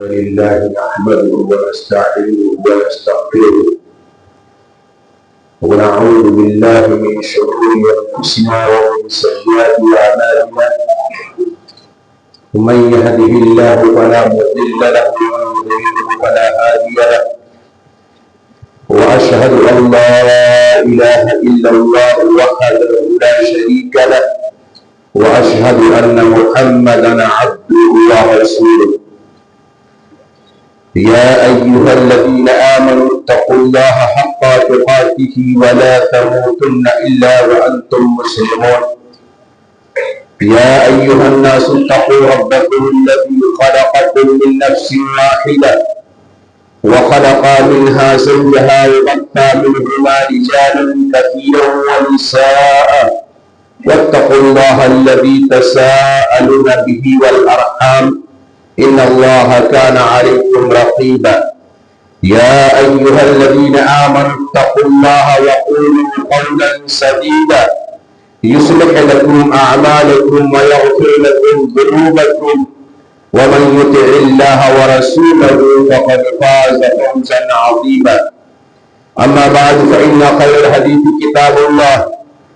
لله نحمده ونستعينه ونستغفره ونعوذ بالله من شرور انفسنا ومن سيئات اعمالنا ومن يهده الله فلا مضل له ومن يضلل فلا هادي له واشهد ان لا اله الا الله وحده لا شريك له واشهد ان محمدا عبده ورسوله يا أيها الذين آمنوا اتقوا الله حق تقاته ولا تموتن إلا وأنتم مسلمون يا أيها الناس اتقوا ربكم الذي خلقكم من نفس واحدة وخلق منها زوجها وبث منهما رجالا كثيرا ونساء واتقوا الله الذي تساءلون به والأرحام إن الله كان عليكم رقيبا يا أيها الذين آمنوا اتقوا الله وقولوا قولا سديدا يصلح لكم أعمالكم ويغفر لكم ذنوبكم ومن يطع الله ورسوله فقد فاز فوزا عظيما أما بعد فإن خير الحديث كتاب الله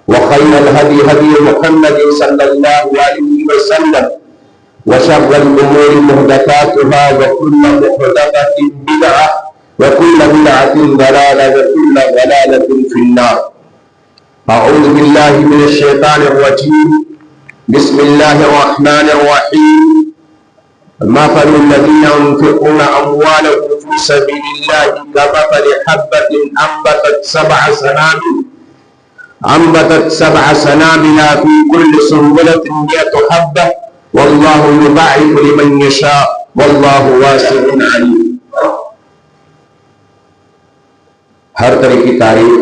وخير الهدي هدي محمد صلى الله عليه وسلم وشر الأمور محدثاتها وكل محدثة بدعة وكل بدعة ضلالة وكل ضلالة في النار. أعوذ بالله من الشيطان الرجيم. بسم الله الرحمن الرحيم. مثل الذين ينفقون أموالهم في سبيل الله كمثل حبة أنبتت سبع سنابل في كل سنبلة 100 حبة واللہ یضاعف لمن یشاء واللہ واسع علیم. ہر طرح کی تعریف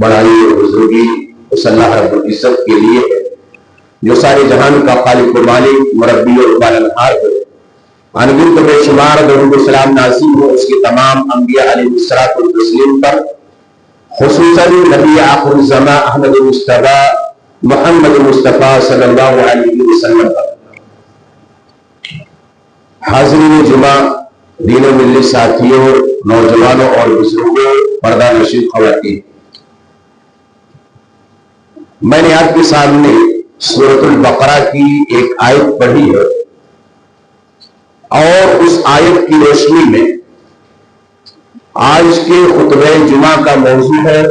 بڑائی اور بزرگی اس اللہ رب العزت کے لیے ہے جو سارے جہان کا خالق و مالک مربی اور پالنہار ہے. انگنت بے شمار درود و سلام نازل ہو اس کے تمام انبیاء علیہ الصلوۃ والتسلیم پر، خصوصاً نبی آخر الزمان احمد مصطفیٰ محمد مصطفیٰ صلی اللہ علیہ وسلم پر. حاضرین جمعہ، دین و ملت ساتھیوں، نوجوانوں اور بزرگوں، پردہ نشین خواتین، میں نے آپ کے سامنے سورۃ البقرہ کی ایک آیت پڑھی ہے اور اس آیت کی روشنی میں آج کے خطبہ جمعہ کا موضوع ہے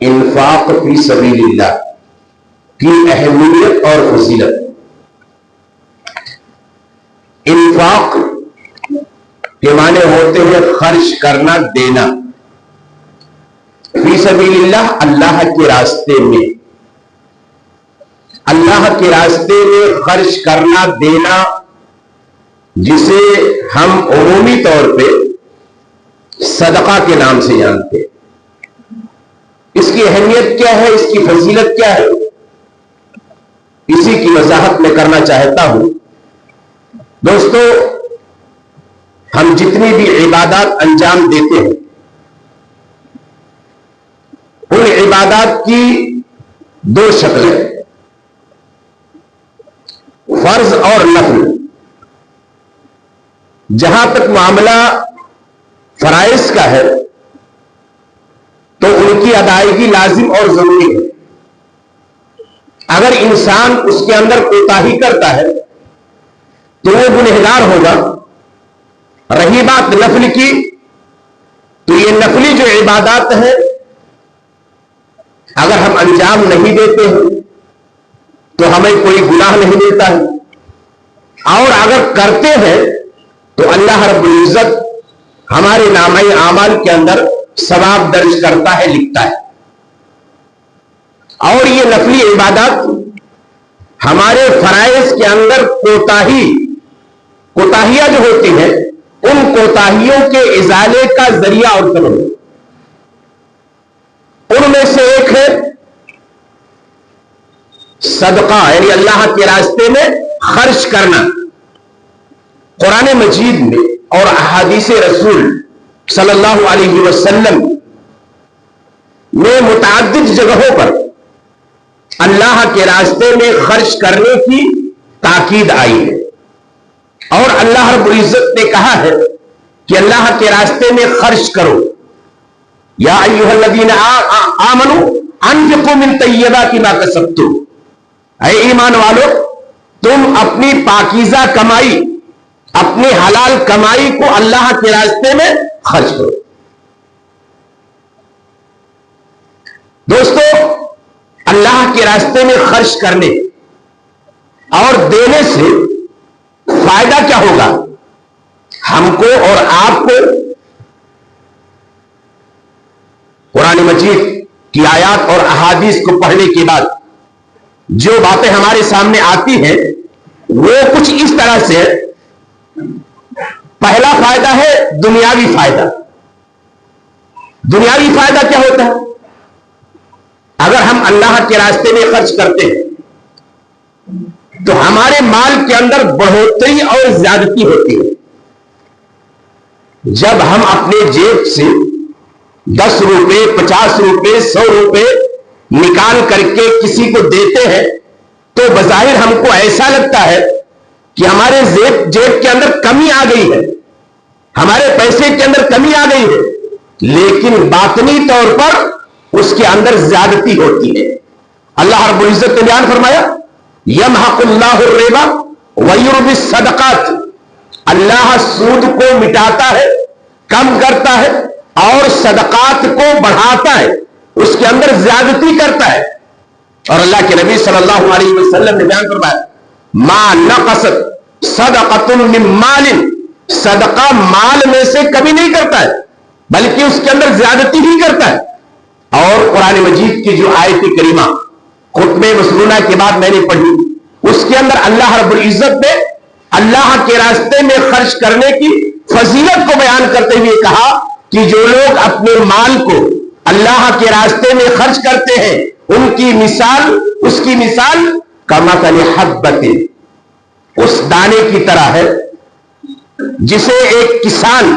انفاق فی سبیل اللہ کی اہمیت اور فضیلت. انفاق کے معنی ہوتے ہیں خرچ کرنا، دینا. فی سبیل اللہ، اللہ کے راستے میں، اللہ کے راستے میں خرچ کرنا، دینا، جسے ہم عمومی طور پہ صدقہ کے نام سے جانتے ہیں. اس کی اہمیت کیا ہے، اس کی فضیلت کیا ہے، اسی کی وضاحت میں کرنا چاہتا ہوں. دوستو، ہم جتنی بھی عبادات انجام دیتے ہیں ان عبادات کی دو شکلیں، فرض اور نفل. جہاں تک معاملہ فرائض کا ہے تو ان کی ادائیگی لازم اور ضروری ہے. اگر انسان اس کے اندر کوتاہی کرتا ہے تو وہ گنہگار ہوگا. رہی بات نفل کی، تو یہ نفلی جو عبادات ہیں اگر ہم انجام نہیں دیتے ہیں تو ہمیں کوئی گناہ نہیں ملتا ہے، اور اگر کرتے ہیں تو اللہ رب العزت ہمارے نامہ اعمال کے اندر ثواب درج کرتا ہے، لکھتا ہے. اور یہ نفلی عبادات ہمارے فرائض کے اندر کوتاہیاں جو ہوتی ہیں ان کوتاہیوں کے ازالے کا ذریعہ اور سبب. ان میں سے ایک ہے صدقہ، یعنی اللہ کے راستے میں خرچ کرنا. قرآن مجید میں اور احادیث رسول صلی اللہ علیہ وسلم میں متعدد جگہوں پر اللہ کے راستے میں خرچ کرنے کی تاکید آئی ہے اور اللہ رب العزت نے کہا ہے کہ اللہ کے راستے میں خرچ کرو. یا ایھا الذین آمنوا انفقوا من طیبات ما کسبتم، اے ایمان والو تم اپنی پاکیزہ کمائی، اپنی حلال کمائی کو اللہ کے راستے میں خرچ کرو. دوستو، اللہ کے راستے میں خرچ کرنے اور دینے سے فائدہ کیا ہوگا ہم کو اور آپ کو؟ قرآن مجید کی آیات اور احادیث کو پڑھنے کے بعد جو باتیں ہمارے سامنے آتی ہیں وہ کچھ اس طرح سے. پہلا فائدہ ہے دنیاوی فائدہ. دنیاوی فائدہ کیا ہوتا ہے؟ اگر ہم اللہ کے راستے میں خرچ کرتے ہیں تو ہمارے مال کے اندر بڑھوتری اور زیادتی ہوتی ہے. جب ہم اپنے جیب سے 10 روپے 50 روپے 100 روپے نکال کر کے کسی کو دیتے ہیں تو بظاہر ہم کو ایسا لگتا ہے کہ ہمارے جیب کے اندر کمی آ گئی ہے، ہمارے پیسے کے اندر کمی آ گئی ہے، لیکن باطنی طور پر اس کے اندر زیادتی ہوتی ہے. اللہ رب العزت نے بیان فرمایا یمحق اللہ الربا ویربی الصدقات، اللہ سود کو مٹاتا ہے، کم کرتا ہے اور صدقات کو بڑھاتا ہے، اس کے اندر زیادتی کرتا ہے. اور اللہ کے نبی صلی اللہ علیہ وسلم نے بیان فرمایا ما نقصت صدقۃ من مال، صدقہ مال میں سے کمی نہیں کرتا ہے بلکہ اس کے اندر زیادتی ہی کرتا ہے. اور قرآن مجید کی جو آیت کریمہ خطبہ مسنونہ کے بعد میں نے پڑھی، اس کے اندر اللہ رب العزت نے اللہ کے راستے میں خرچ کرنے کی فضیلت کو بیان کرتے ہوئے کہا کہ جو لوگ اپنے مال کو اللہ کے راستے میں خرچ کرتے ہیں ان کی مثال، اس کی مثال کمثل حبۃ، اس دانے کی طرح ہے جسے ایک کسان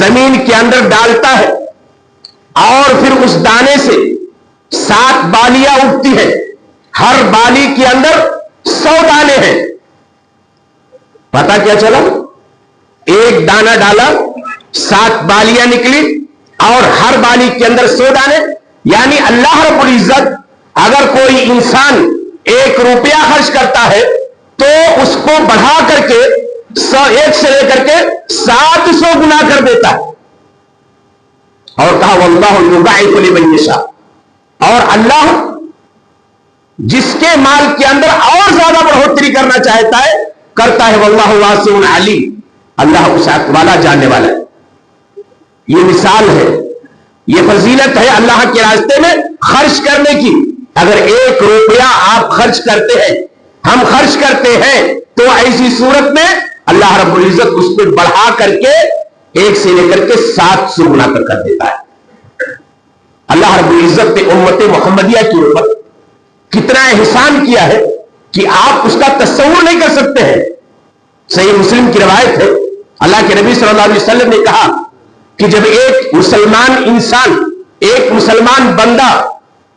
زمین کے اندر ڈالتا ہے اور پھر اس دانے سے 7 بالیاں اٹھتی ہیں، ہر بالی کے اندر 100 دانے ہیں. پتا کیا چلا؟ ایک دانہ ڈالا 7 بالیاں نکلی اور ہر بالی کے اندر 100 دانے. یعنی اللہ رب العزت اگر کوئی انسان 1 روپیہ خرچ کرتا ہے تو اس کو بڑھا کر کے 1 سے لے کر کے 700 گنا کر دیتا ہے. اور کہا واللہ یضاعف لمن یشاء، اور اللہ جس کے مال کے اندر اور زیادہ بڑھوتری کرنا چاہتا ہے کرتا ہے. واللہ واسع علیم، اللہ وسعت والا جاننے والا ہے. یہ مثال ہے، یہ فضیلت ہے اللہ کے راستے میں خرچ کرنے کی. اگر 1 روپیہ آپ خرچ کرتے ہیں، ہم خرچ کرتے ہیں، تو ایسی صورت میں اللہ رب العزت اس کو بڑھا کر کے 1 سے لے کر کے 700 گنا تک کر دیتا ہے. اللہ رب العزت نے امت محمدیہ کے اوپر کتنا احسان کیا ہے کہ آپ اس کا تصور نہیں کر سکتے ہیں. صحیح مسلم کی روایت ہے، اللہ کے نبی صلی اللہ علیہ وسلم نے کہا کہ جب ایک مسلمان انسان، ایک مسلمان بندہ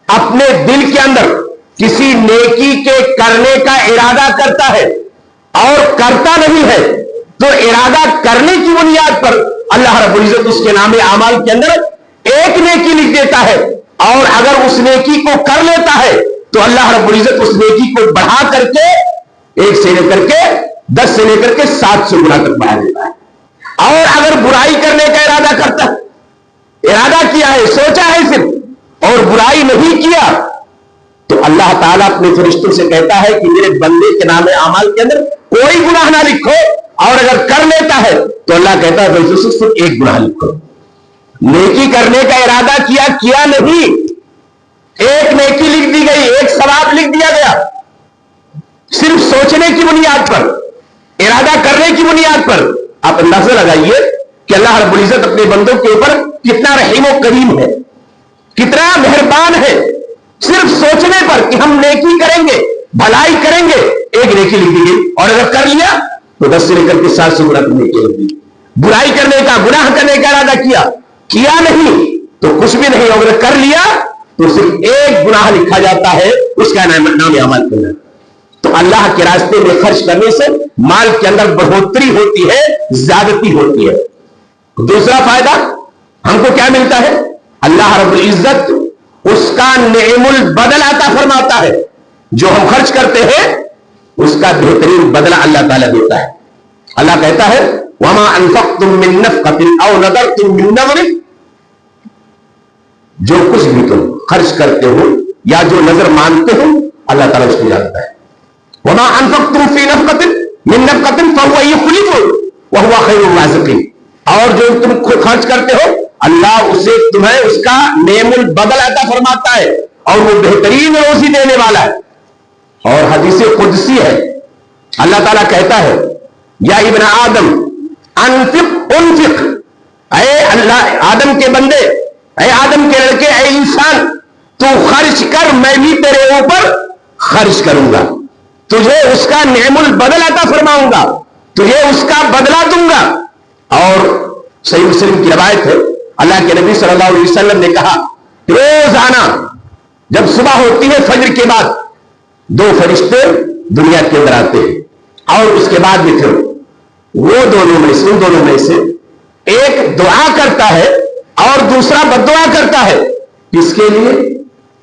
اپنے دل کے اندر کسی نیکی کے کرنے کا ارادہ کرتا ہے اور کرتا نہیں ہے تو ارادہ کرنے کی بنیاد پر اللہ رب العزت اس کے نام اعمال کے اندر 1 نیکی لکھ دیتا ہے، اور اگر اس نیکی کو کر لیتا ہے تو اللہ رب العزت اس نیکی کو بڑھا کر کے 1 سے لے کر کے 10 سے لے کر کے 700 گنا تک بڑھا دیتا ہے. اور اگر برائی کرنے کا ارادہ کرتا ہے، ارادہ کیا ہے، سوچا ہے صرف اور برائی نہیں کیا، تو اللہ تعالیٰ اپنے فرشتوں سے کہتا ہے کہ میرے بندے کے نام اعمال کے اندر کوئی گناہ نہ لکھو، اور اگر کر لیتا ہے تو اللہ کہتا ہے صرف 1 گناہ لکھو. نیکی کرنے کا ارادہ کیا نہیں، 1 نیکی لکھ دی گئی، 1 ثواب لکھ دیا گیا. صرف سوچنے کی بنیاد پر، ارادہ کرنے کی بنیاد پر. آپ اندازہ لگائیے کہ اللہ رب العزت اپنے بندوں کے اوپر کتنا رحیم و کریم ہے، کتنا مہربان ہے. صرف سوچنے پر کہ ہم نیکی کریں گے، بھلائی کریں گے، 1 نیکی لکھ دی گئی، اور اگر کر لیا تو 10 سے لے کر کے 700 گنا نیکی لکھ دی. برائی کرنے کا، گناہ کرنے کا ارادہ کیا نہیں تو کچھ بھی نہیں، اگر کر لیا تو صرف 1 گناہ لکھا جاتا ہے، اس کا نام اعمال کرنا. تو اللہ کے راستے میں خرچ کرنے سے مال کے اندر بڑھوتری ہوتی ہے، زیادتی ہوتی ہے۔ دوسرا فائدہ ہم کو کیا ملتا ہے؟ اللہ رب العزت اس کا نعم البدل عطا فرماتا ہے، جو ہم خرچ کرتے ہیں اس کا بہترین بدلہ اللہ تعالیٰ دیتا ہے۔ اللہ کہتا ہے وَمَا أَنفَقْتُم مِّن نَفْقَةٍ أَوْ نَذَرْتُم مِّن نَذْرٍ، جو کچھ بھی تم خرچ کرتے ہو یا جو نظر مانتے ہو اللہ تعالیٰ اس کو جانتا ہے۔ وَمَا أَنفَقْتُم فِي نَفْقَةٍ مِّن نَفْقَةٍ فَهُوَ يُخْلِفُهَا وَهُوَ خَيْرُ الرَّازِقِينَ، اور جو تم خرچ کرتے ہو اللہ اسے تمہیں اس کا نعم البدل عطا فرماتا ہے اور وہ بہترین روزی دینے والا ہے۔ اور حدیث قدسی ہے، اللہ تعالیٰ کہتا ہے یا ابن آدم انفق انفق، اے اللہ آدم کے بندے، اے آدم کے لڑکے، اے انسان، تو خرچ کر، میں بھی تیرے اوپر خرچ کروں گا، تجھے اس کا نعم البدل عطا فرماؤں گا، تجھے اس کا بدلہ دوں گا۔ اور صحیح مسلم کی روایت ہے، اللہ کے نبی صلی اللہ علیہ وسلم نے کہا روزانہ جب صبح ہوتی ہے فجر کے بعد 2 فرشتے دنیا کے اندر آتے ہیں، اور اس کے بعد بھی پھر وہ ان دونوں میں سے ایک دعا کرتا ہے اور دوسرا بد دعا کرتا ہے۔ کس کے لیے؟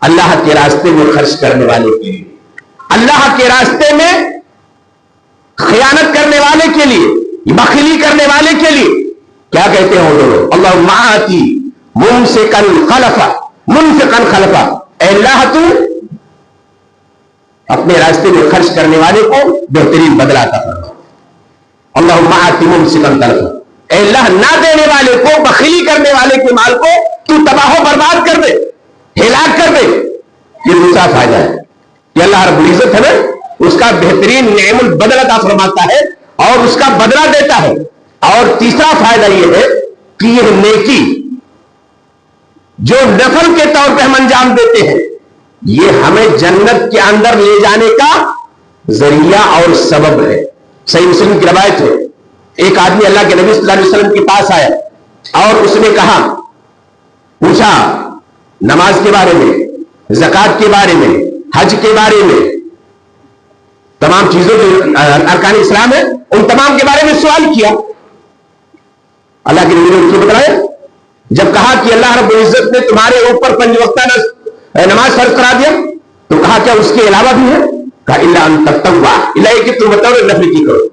اللہ کے راستے میں خرچ کرنے والے کے لیے، اللہ کے راستے میں خیانت کرنے والے کے لیے، بخیلی کرنے والے کے لیے۔ کیا کہتے ہیں وہ دونوں؟ اللہم آتی ممسکا خلفا منفقا خلفا، اے اللہ تو اپنے راستے میں خرچ کرنے والے کو بہترین بدلہ عطا فرما۔ اللہم آتی ممسکا خلفا، اے اللہ نہ دینے والے کو، بخیلی کرنے والے کے مال کو تو تباہ و برباد کر دے، ہلاک کر دے۔ یہ دوسرا فائدہ ہے کہ اللہ رب العزت ہے اس کا بہترین نعم البدل عطا فرماتا ہے اور اس کا بدلہ دیتا ہے۔ اور تیسرا فائدہ یہ ہے کہ یہ نیکی جو نفل کے طور پہ ہم انجام دیتے ہیں یہ ہمیں جنت کے اندر لے جانے کا ذریعہ اور سبب ہے۔ صحیح مسلم کی روایت ہے، ایک آدمی اللہ کے نبی صلی اللہ علیہ وسلم کے پاس آیا اور اس نے کہا، پوچھا نماز کے بارے میں، زکوٰۃ کے بارے میں، حج کے بارے میں، تمام چیزوں جو ارکان اسلام ہے ان تمام کے بارے میں سوال کیا۔ اللہ کے نبی نے اس کو بتایا، جب کہا کہ اللہ رب العزت نے تمہارے اوپر 5 وقتہ نماز فرض کرا دیا تو کہا کیا اس کے علاوہ بھی ہے؟ کہا الا ان تتقوا، الا کہ تم بتاؤ نفل کی کرو۔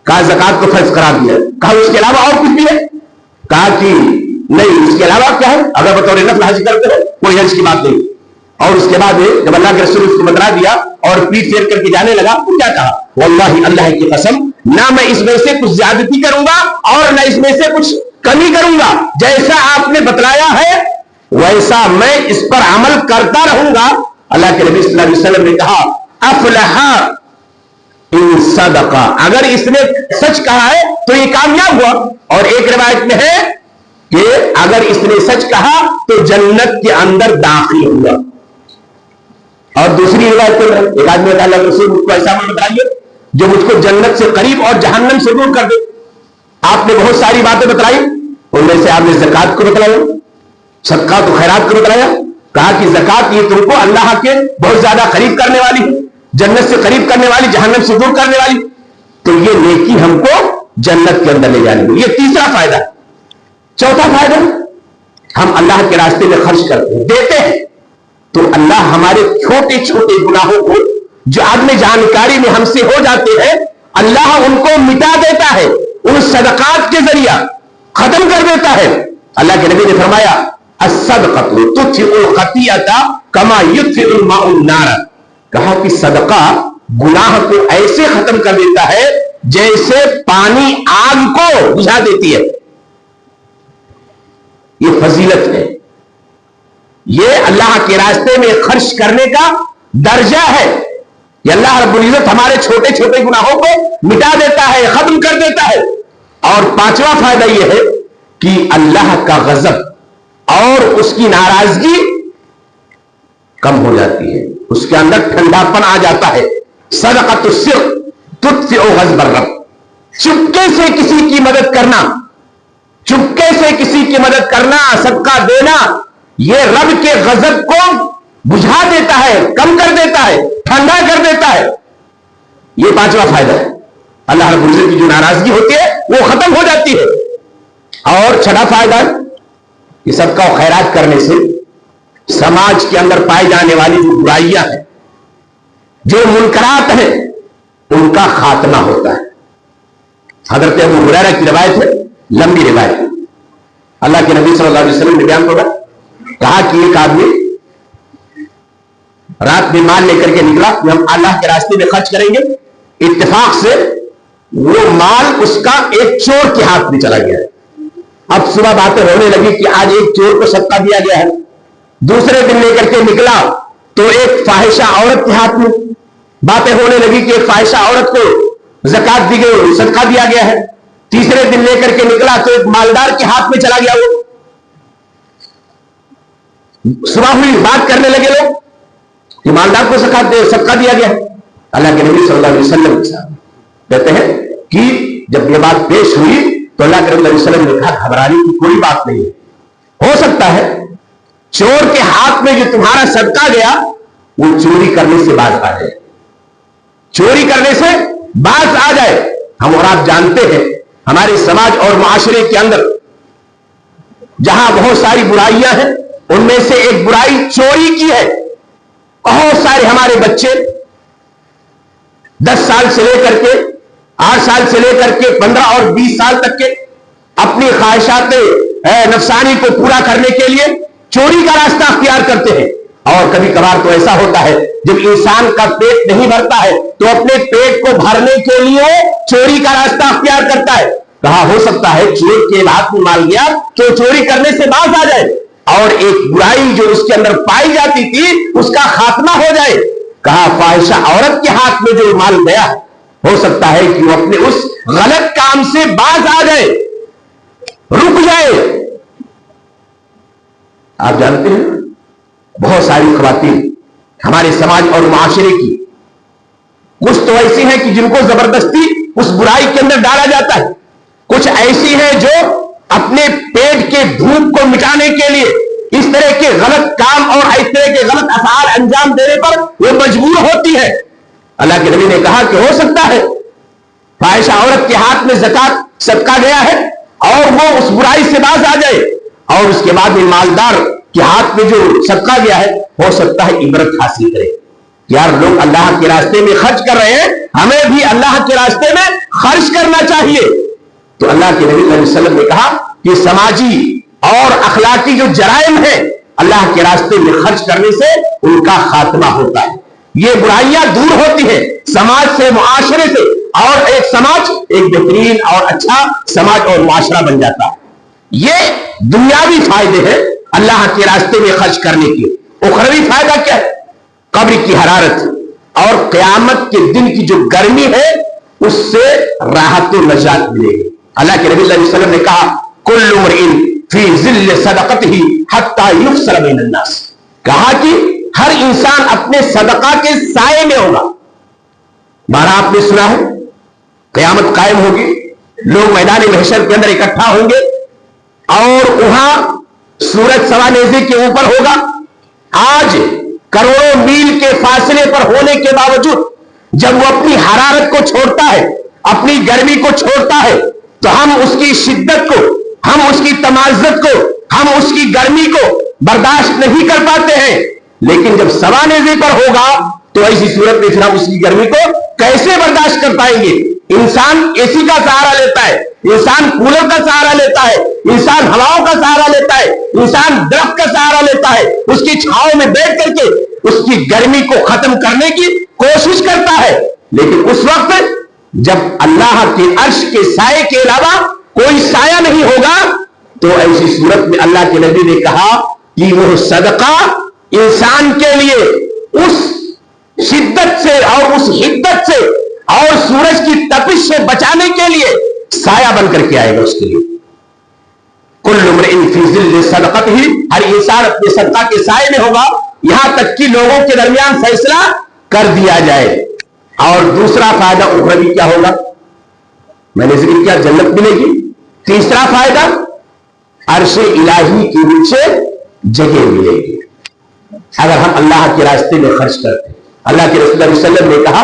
کہا زکوٰۃ کو فرض کرا دیا، کہا اس کے علاوہ اور کچھ بھی ہے؟ کہا کہ نہیں، اس کے علاوہ کیا ہے؟ اگر بطور نفل حج کرتے ہو کوئی حج کی بات نہیں۔ اور اس کے بعد جب اللہ کے رسول اس کو بتلا دیا اور پیٹ پھیر کر کے جانے لگا تو کیا کہا؟ واللہ اللہ کی قسم، نہ میں اس میں سے کچھ زیادتی کروں گا اور نہ اس میں سے کچھ کمی کروں گا، جیسا آپ نے بتلایا ہے ویسا میں اس پر عمل کرتا رہوں گا۔ اللہ کے نبی صلی اللہ علیہ وسلم نے کہا افلح ان صدقہ، اگر اس نے سچ کہا ہے تو یہ کامیاب ہوا۔ اور ایک روایت میں ہے کہ اگر اس نے سچ کہا تو جنت کے اندر داخل ہوا۔ اور دوسری روایت میں ایک آدمی اللہ کے رسول مجھ کو ایسا عمل بتائیے جو مجھ کو جنت سے قریب اور جہنم سے دور کر دے۔ آپ نے بہت ساری باتیں بتلائی، ان میں سے آپ نے زکوٰۃ کو بتلایا، صدقات و خیرات کو بتلایا، کہا کہ زکوٰۃ یہ تم کو اللہ کے بہت زیادہ قریب کرنے والی ہے، جنت سے قریب کرنے والی، جہنم سے دور کرنے والی، تو یہ نیکی ہم کو جنت کے اندر لے جانے گی۔ یہ تیسرا فائدہ ہے۔ چوتھا فائدہ، ہم اللہ کے راستے میں خرچ کرتے ہیں، دیتے ہیں، تو اللہ ہمارے چھوٹے چھوٹے گناہوں کو جو عدم جانکاری میں ہم سے ہو جاتے ہیں اللہ ان کو مٹا دیتا ہے، ان صدقات کے ذریعہ ختم کر دیتا ہے۔ اللہ کے نبی نے فرمایا الصدقۃ تطفئ الخطیئۃ کما یطفئ الماء النار، کہا کہ صدقہ گناہ کو ایسے ختم کر دیتا ہے جیسے پانی آگ کو بجھا دیتی ہے۔ یہ فضیلت ہے، یہ اللہ کے راستے میں خرچ کرنے کا درجہ ہے کہ اللہ رب العزت ہمارے چھوٹے چھوٹے گناہوں کو مٹا دیتا ہے، ختم کر دیتا ہے۔ اور پانچواں فائدہ یہ ہے کہ اللہ کا غضب اور اس کی ناراضگی کم ہو جاتی ہے، اس کے اندر ٹھنڈا پن آ جاتا ہے۔ صدقۃ السر تطفئ غضب الرب، چپکے سے کسی کی مدد کرنا، چپکے سے کسی کی مدد کرنا، صدقہ دینا، یہ رب کے غضب کو بجھا دیتا ہے، کم کر دیتا ہے، ٹھنڈا کر دیتا ہے۔ یہ پانچواں فائدہ ہے. اللہ رب العزت کی جو ناراضگی ہوتی ہے وہ ختم ہو جاتی ہے. اور چھٹا فائدہ کہ صدقہ و خیرات کرنے سے سماج کے اندر پائی جانے والی جو برائیاں ہیں، جو منکرات ہیں، ان کا خاتمہ ہوتا ہے. حضرت ابو ہریرہ کی روایت ہے، لمبی روایت ہے. اللہ کے نبی صلی اللہ علیہ وسلم نے بیان کہا کہ ایک آدمی رات میں مال لے کر کے نکلا کہ ہم اللہ کے راستے میں خرچ کریں گے. اتفاق سے وہ مال اس کا ایک چور کے ہاتھ میں چلا گیا. اب صبح باتیں ہونے لگی کہ آج ایک چور کو صدقہ دیا گیا ہے. دوسرے دن لے کر کے نکلا تو ایک فاحشہ عورت کے ہاتھ میں باتیں ہونے لگی کہ ایک فاحشہ عورت کو زکات دی گئی، صدقہ دیا گیا ہے. تیسرے دن لے کر کے نکلا تو ایک مالدار کے ہاتھ میں چلا گیا. وہ صبح ہوئی بات کرنے لگے لوگ کہ مالدار کو صدقہ دیا گیا ہے. اللہ کے نبی صلی اللہ علیہ وسلم کہتے ہیں کہ جب یہ بات پیش ہوئی تو اللہ کے نبی صلی اللہ علیہ وسلم نے کہا گھبرانے کی کوئی بات نہیں ہے. ہو سکتا ہے چور کے ہاتھ میں جو تمہارا صدقہ گیا وہ چوری کرنے سے باز آ جائے، چوری کرنے سے باز آ جائے. ہم اور آپ جانتے ہیں ہمارے سماج اور معاشرے کے اندر جہاں بہت ساری برائیاں ہیں ان میں سے ایک برائی چوری کی ہے. بہت سارے ہمارے بچے 10 سال سے لے کر کے 8 سال سے لے کر کے 15 اور 20 سال تک کے اپنی خواہشات نفسانی کو پورا کرنے کے لیے چوری کا راستہ اختیار کرتے ہیں. اور کبھی کبھار تو ایسا ہوتا ہے جب انسان کا پیٹ نہیں بھرتا ہے تو اپنے پیٹ کو بھرنے کے لیے چوری کا راستہ اختیار کرتا ہے. کہا ہو سکتا ہے چور کے ہاتھ میں مال گیا تو چوری کرنے سے باز آ جائے اور ایک برائی جو اس کے اندر پائی جاتی تھی اس کا خاتمہ ہو جائے. کہا فاحشہ عورت کے ہاتھ میں جو مال گیا ہو سکتا ہے کہ وہ اپنے اس غلط کام سے باز آ جائے، رک جائے. آپ جانتے ہیں بہت ساری خواتین ہمارے سماج اور معاشرے کی کچھ تو ایسی ہیں کہ جن کو زبردستی اس برائی کے اندر ڈالا جاتا ہے، کچھ ایسی ہیں جو اپنے پیٹ کے بھوک کو مٹانے کے لیے اس طرح کے غلط کام اور اس طرح کے غلط افعال انجام دینے پر وہ مجبور ہوتی ہے. اللہ کے نبی نے کہا کہ ہو سکتا ہے فاحشہ عورت کے ہاتھ میں زکات صدقہ گیا ہے اور وہ اس برائی سے باز آ جائے اور اس کے بعد میں مالدار کے ہاتھ میں جو صدقہ گیا ہے ہو سکتا ہے عبرت حاصل کرے. یار لوگ اللہ کے راستے میں خرچ کر رہے ہیں، ہمیں بھی اللہ کے راستے میں خرچ کرنا چاہیے. تو اللہ کے نبی صلی اللہ علیہ وسلم نے کہا کہ سماجی اور اخلاقی جو جرائم ہیں اللہ کے راستے میں خرچ کرنے سے ان کا خاتمہ ہوتا ہے. یہ برائیاں دور ہوتی ہیں سماج سے، معاشرے سے، اور ایک سماج ایک بہترین اور اچھا سماج اور معاشرہ بن جاتا ہے. یہ دنیاوی فائدے ہیں اللہ کے راستے میں خرچ کرنے کے. اخروی فائدہ کیا ہے؟ قبر کی حرارت اور قیامت کے دن کی جو گرمی ہے اس سے راحت و نجات ملے گی. اللہ کے نبی صلی اللہ علیہ وسلم نے کہا کل امرئ فی ظل صدقتہ حتی یفصل بین الناس. کہا کہ ہر انسان اپنے صدقہ کے سائے میں ہوگا. بارہ آپ نے سنا ہے قیامت قائم ہوگی، لوگ میدان محشر کے اندر اکٹھا ہوں گے اور وہاں سورج سوانیزے کے اوپر ہوگا. آج کروڑوں میل کے فاصلے پر ہونے کے باوجود جب وہ اپنی حرارت کو چھوڑتا ہے، اپنی گرمی کو چھوڑتا ہے تو ہم اس کی شدت کو، ہم اس کی تمازت کو، ہم اس کی گرمی کو برداشت نہیں کر پاتے ہیں. لیکن جب سوانیزے پر ہوگا تو ایسی صورت میں پھر ہم اس کی گرمی کو کیسے برداشت کر پائیں گے؟ انسان اے سی کا سہارا لیتا ہے، انسان کولر کا سہارا لیتا ہے، انسان ہواؤں کا سہارا لیتا ہے، انسان درخت کا سہارا لیتا ہے، اس کی چھاؤں میں بیٹھ کر کے اس کی گرمی کو ختم کرنے کی کوشش کرتا ہے. لیکن اس وقت جب اللہ کے عرش کے سائے کے علاوہ کوئی سایہ نہیں ہوگا تو ایسی صورت میں اللہ کے نبی نے کہا کہ وہ صدقہ انسان کے لیے اس شدت سے اور اس حدت سے اور سورج کی تپش سے بچانے کے لیے سایہ بن کر کے آئے گا اس کے لیے. کل امرئ فی ظل صدقتہ، ہر انسان اپنے صدقہ کے سائے میں ہوگا یہاں تک کہ لوگوں کے درمیان فیصلہ کر دیا جائے. اور دوسرا فائدہ اخروی کیا ہوگا؟ میں نے ذکر کیا جنت ملے گی. تیسرا فائدہ عرش الہی کے نیچے جگہ ملے گی اگر ہم اللہ کے راستے میں خرچ کرتے ہیں. اللہ کے رسول صلی اللہ علیہ وسلم نے کہا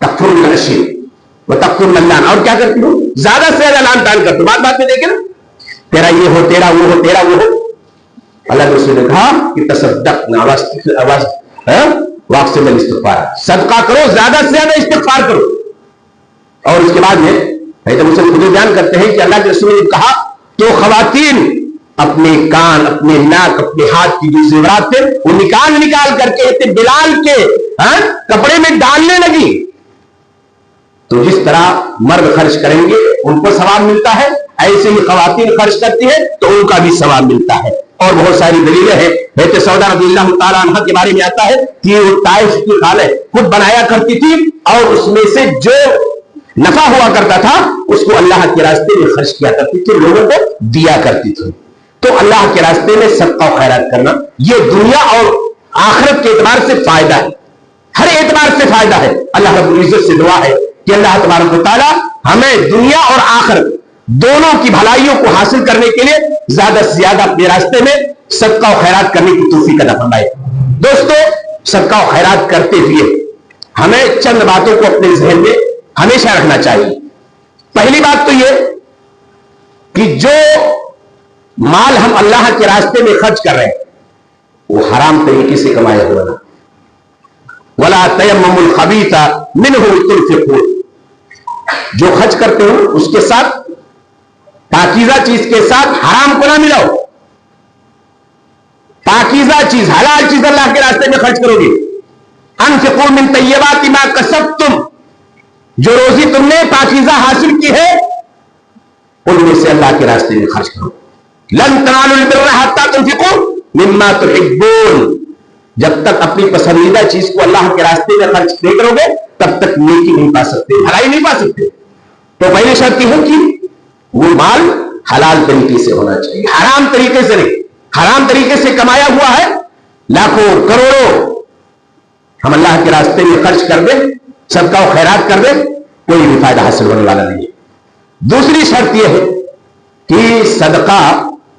تکفرن بالعشیر وتکفرن اللعن، اور کیا کرتی ہو؟ زیادہ سے زیادہ لعن طعن کرتے ہو. بات میں دیکھیں نا، تیرا یہ ہو، تیرا وہ ہو، تیرا وہ ہو. اللہ کے رسول نے کہا کہ تصدقنا واقسم الاستغفار، صدقہ کرو، زیادہ سے زیادہ استغفار کرو. اور اس کے بعد میں حضرت مسلم خود بیان کرتے ہیں کہ اللہ کے رسول نے کہا تو خواتین اپنے کان، اپنے ناک، اپنے ہاتھ کی جو زیورات تھے وہ نکال کر کے بلال کے کپڑے میں ڈالنے لگی. تو جس طرح مرد خرچ کریں گے ان کو ثواب ملتا ہے، ایسے ہی خواتین خرچ کرتی ہیں تو ان کا بھی ثواب ملتا ہے. اور بہت ساری دلیلیں ہیں. حضرت سودا رضی اللہ تعالیٰ عنہ کے بارے میں آتا ہے کہ وہ طائف کی خالہ خود بنایا کرتی تھی اور اس میں سے جو نفع ہوا کرتا تھا اس کو اللہ کے راستے میں خرچ کیا کرتی تھی، لوگوں کو دیا کرتی تھی. تو اللہ کے راستے میں صدقہ و خیرات کرنا یہ دنیا اور آخرت کے اعتبار سے فائدہ ہے، ہر اعتبار سے فائدہ ہے. اللہ رب العزت سے دعا ہے کہ اللہ تبارک و تعالی ہمیں دنیا اور آخرت دونوں کی بھلائیوں کو حاصل کرنے کے لیے زیادہ سے زیادہ اپنے راستے میں صدقہ و خیرات کرنے کی توفیق عطا فرمائے. دوستو، صدقہ و خیرات کرتے ہوئے ہمیں چند باتوں کو اپنے ذہن میں ہمیشہ رکھنا چاہیے. پہلی بات تو یہ کہ جو مال ہم اللہ کے راستے میں خرچ کر رہے ہیں وہ حرام طریقے سے کمایا ہوا نہ. وَلَا تَيَمَّمُوا الْخَبِيثَ مِنْهُ تُنْفِقُونَ، جو خرچ کرتے ہو اس کے ساتھ پاکیزہ چیز کے ساتھ حرام کو نہ ملاؤ. پاکیزہ چیز، حلال چیز اللہ کے راستے میں خرچ کرو گے. انفقوا من طیبات ما کسبتم، جو روزی تم نے پاکیزہ حاصل کی ہے ان میں سے اللہ کے راستے میں خرچ کرو. لن تنالوا البر حتى تنفقوا مما تحبون، جب تک اپنی پسندیدہ چیز کو اللہ کے راستے میں خرچ نہیں کرو گے تب تک نیکی نہیں پا سکتے، بھلائی نہیں پا سکتے. تو پہلی شرط یہ ہے کہ وہ مال حلال طریقے سے ہونا چاہیے، حرام طریقے سے نہیں. حرام طریقے سے کمایا ہوا ہے، لاکھوں کروڑوں ہم اللہ کے راستے میں خرچ کر دیں، صدقہ و خیرات کر دیں، کوئی بھی فائدہ حاصل ہونے والا نہیں ہے. دوسری شرط یہ ہے کہ صدقہ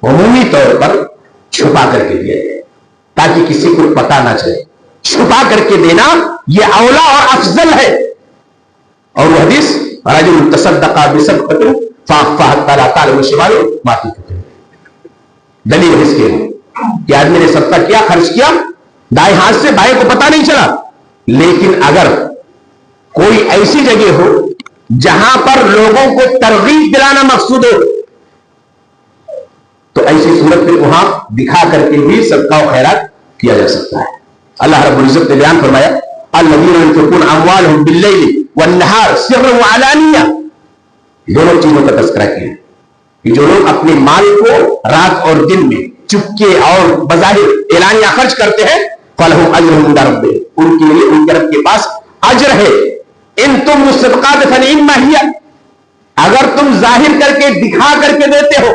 عمومی طور پر چھپا کر کے دیا جائے تاکہ کسی کو پتہ نہ چلے. چھپا کر کے دینا یہ اولا اور افضل ہے. اور وہ حدیث رجل تصدق بصدقۃ فاخفاها حتى لا تعلم شماله ما تنفق، دلیل اس کے کہ آدمی نے صدقہ کیا، خرچ کیا، دائیں ہاتھ سے بائیں کو پتہ نہیں چلا. لیکن اگر کوئی ایسی جگہ ہو جہاں پر لوگوں کو ترغیب دلانا مقصود ہو تو ایسی صورت میں وہاں دکھا کر کے بھی صدقہ و خیرات کیا جا سکتا ہے. اللہ رب العزت نے بیان فرمایا الذین ينفقون اموالهم باللیل والنہار سرا وعلانیہ، دونوں چیزوں کا تذکرہ کیا کہ جو لوگ اپنے مال کو رات اور دن میں چپکے اور بظاہر اعلانیہ خرچ کرتے ہیں فلہم اجرہم عند ربہم، ان کے لیے ان کے رب کے پاس اجر ہے. ان تم الصدقات فنعما ہی، اگر تم ظاہر کر کے دکھا کر کے دیتے ہو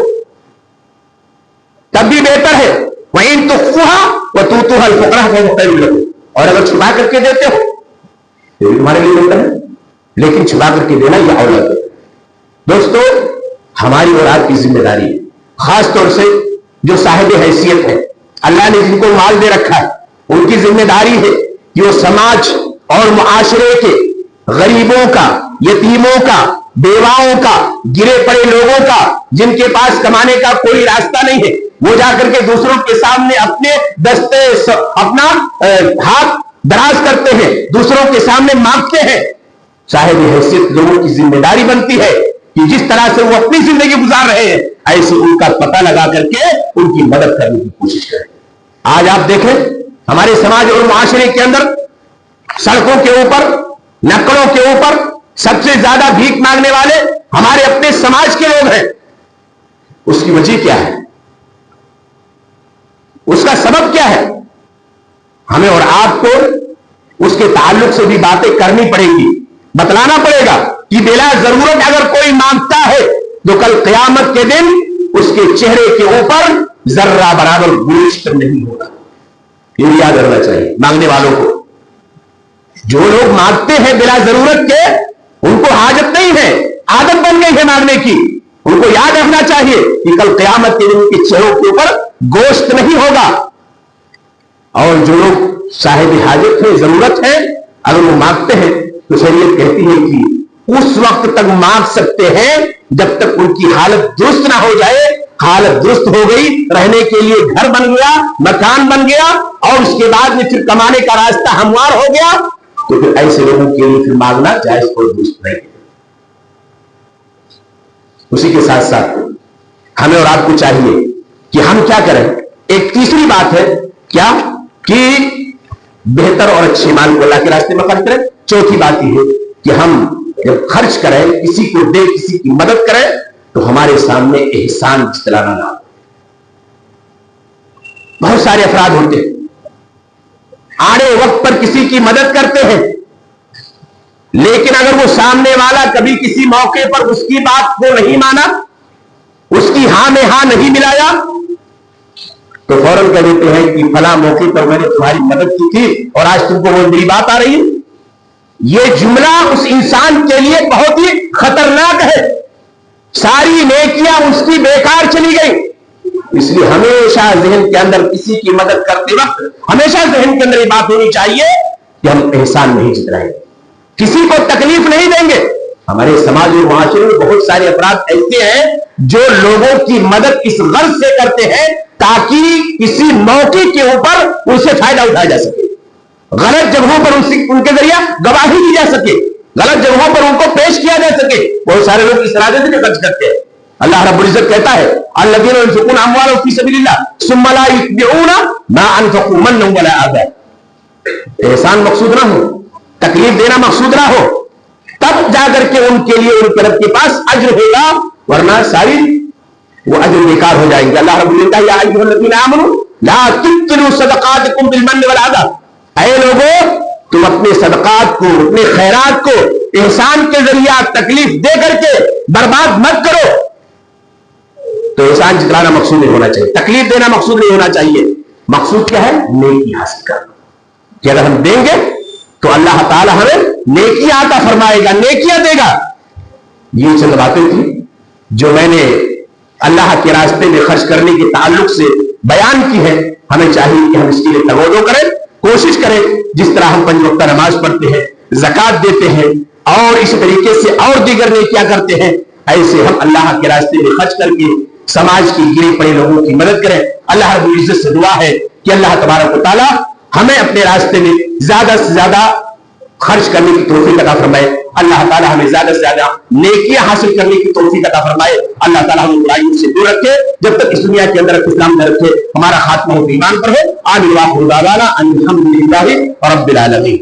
تب بھی بہتر ہے. وَإِن تُخْفُوهَا وَتُؤْتُوهَا الْفُقَرَاءَ فَهُوَ خَيْرٌ لَكُمْ، اور اگر چھپا کر کے دیتے ہو تو بھی تمہارے لیے بہتر ہے، لیکن چھپا کر کے دینا یہ اولاد ہے. دوستو، ہماری اور آپ کی ذمہ داری ہے، خاص طور سے جو صاحب حیثیت ہے، اللہ نے جن کو مال دے رکھا ہے ان کی ذمہ داری ہے کہ وہ سماج اور معاشرے کے غریبوں کا، یتیموں کا، بیواؤں کا، گرے پڑے لوگوں کا، جن کے پاس کمانے کا کوئی راستہ نہیں ہے، وہ جا کر کے دوسروں کے سامنے اپنے دستے اپنا ہاتھ دراز کرتے ہیں، دوسروں کے سامنے مانگتے ہیں. صاحب حیثیت لوگوں کی ذمہ داری بنتی ہے کہ جس طرح سے وہ اپنی زندگی گزار رہے ہیں ایسے ان کا پتہ لگا کر کے ان کی مدد کرنے کی کوشش کریں. آج آپ دیکھیں ہمارے سماج اور معاشرے کے اندر سڑکوں کے اوپر، نکڑوں کے اوپر سب سے زیادہ بھیک مانگنے والے ہمارے اپنے سماج کے لوگ ہیں. اس کی وجہ کیا ہے؟ اس کا سبب کیا ہے؟ ہمیں اور آپ کو اس کے تعلق سے بھی باتیں کرنی پڑیں گی، بتلانا پڑے گا کہ بلا ضرورت اگر کوئی مانگتا ہے تو کل قیامت کے دن اس کے چہرے کے اوپر ذرہ برابر گوشت نہیں ہوگا. یہ یاد رکھنا چاہیے مانگنے والوں کو. جو لوگ مانگتے ہیں بلا ضرورت کے ان کو حاجت نہیں ہے، عادت بن گئی ہے مانگنے کی. ان کو یاد رکھنا چاہیے کہ کل قیامت کے دن ان کے چہروں کے اوپر گوشت نہیں ہوگا. اور جو لوگ صاحب حاجت ہے، ضرورت ہے، اگر وہ مانگتے ہیں تو شریعت کہتی ہے کہ اس وقت تک مانگ سکتے ہیں جب تک ان کی حالت درست نہ ہو جائے. حالت درست ہو گئی, رہنے کے لیے گھر بن گیا, مکان بن گیا, اور اس کے بعد میں پھر کمانے کا راستہ ہموار ہو گیا, تو پھر ایسے لوگوں کے لیے پھر مانگنا جائز اور درست نہیں. اسی کے ساتھ ساتھ ہمیں اور آپ کو چاہیے کہ ہم کیا کریں. ایک تیسری بات ہے کیا کہ بہتر اور اچھے مال کو اللہ کے راستے میں خرچ کریں. چوتھی بات یہ ہے کہ ہم جب خرچ کریں, کسی کو دیں, کسی کی مدد کریں, تو ہمارے سامنے احسان جتلانا نہ ہو. بہت سارے افراد ہوتے ہیں آڑے وقت پر کسی کی مدد کرتے ہیں, لیکن اگر وہ سامنے والا کبھی کسی موقع پر اس کی بات کو نہیں مانا, اس کی ہاں میں ہاں نہیں ملایا, تو فوراً کہہ دیتے ہیں کہ فلاں موقع پر میں نے تمہاری مدد کی تھی اور آج تم کو وہ میری بات آ رہی ہے. یہ جملہ اس انسان کے لیے بہت ہی خطرناک ہے. ساری نیکیاں اس کی بیکار چلی گئی. اس لیے ہمیشہ ذہن کے اندر کسی کی مدد کرتے وقت ہمیشہ ذہن کے اندر یہ بات ہونی چاہیے کہ ہم احسان نہیں جتلائیں گے, کسی کو تکلیف نہیں دیں گے. ہمارے سماج اور معاشرے میں بہت سارے افراد ایسے ہیں جو لوگوں کی مدد اس غرض سے کرتے ہیں تاکہ کسی موقع کے اوپر ان سے فائدہ اٹھایا جا سکے, غلط جگہوں پر ان کے ذریعہ گواہی دی جا سکے, غلط جگہوں پر ان کو پیش کیا جا سکے. بہت سارے لوگ اس ارادے سے خرچ کرتے ہیں. اللہ رب العزت کہتا ہے الذین ينفقون اموالهم فی سبیل اللہ ثم لا یتبعون ما انفقوا منا ولا اذى. احسان مقصود نہ ہو, تکلیف دینا مقصود نہ ہو, تب جا کر کے ان کے لیے ان طرف کے پاس اجر ہوگا, ورنہ ساری وہ اجر بیکار ہو جائیں گے. اللہ رب العزت یا ایھا الذین آمنوا لا تبطلوا صدقاتکم بالمن والاذى. اے لوگوں, تم اپنے صدقات کو, اپنے خیرات کو احسان کے ذریعہ تکلیف دے کر کے برباد مت کرو. تو احسان جتلانا مقصود نہیں ہونا چاہیے, تکلیف دینا مقصود نہیں ہونا چاہیے. مقصود کیا ہے؟ نیکی حاصل کرنا. کہ اگر ہم دیں گے تو اللہ تعالی ہمیں نیکیاں عطا فرمائے گا, نیکیاں دے گا. یہ چند باتیں تھیں جو میں نے اللہ کے راستے میں خرچ کرنے کے تعلق سے بیان کی ہے. ہمیں چاہیے کہ ہم اس کے لیے تغوّدو کریں, کوشش کریں. جس طرح ہم 5 وقتہ نماز پڑھتے ہیں, زکات دیتے ہیں, اور اسی طریقے سے اور دیگر نیکیاں کرتے ہیں, ایسے ہم اللہ کے راستے میں خرچ کر کے سماج کی گرے پڑے لوگوں کی مدد کریں. اللہ رب العزت سے دعا ہے کہ اللہ تبارک و تعالی ہمیں اپنے راستے میں زیادہ سے زیادہ خرچ کرنے کی توفیق عطا فرمائے. اللہ تعالی ہمیں زیادہ سے زیادہ نیکیاں حاصل کرنے کی توفیق عطا فرمائے. اللہ تعالی ہمیں برائیوں سے دور رکھے, جب تک اس دنیا کے اندر اسلام نہ رکھے. ہمارا خاتمہ ایمان پر ہو. آمین. واخر دعوانا ان الحمد للہ رب العالمین.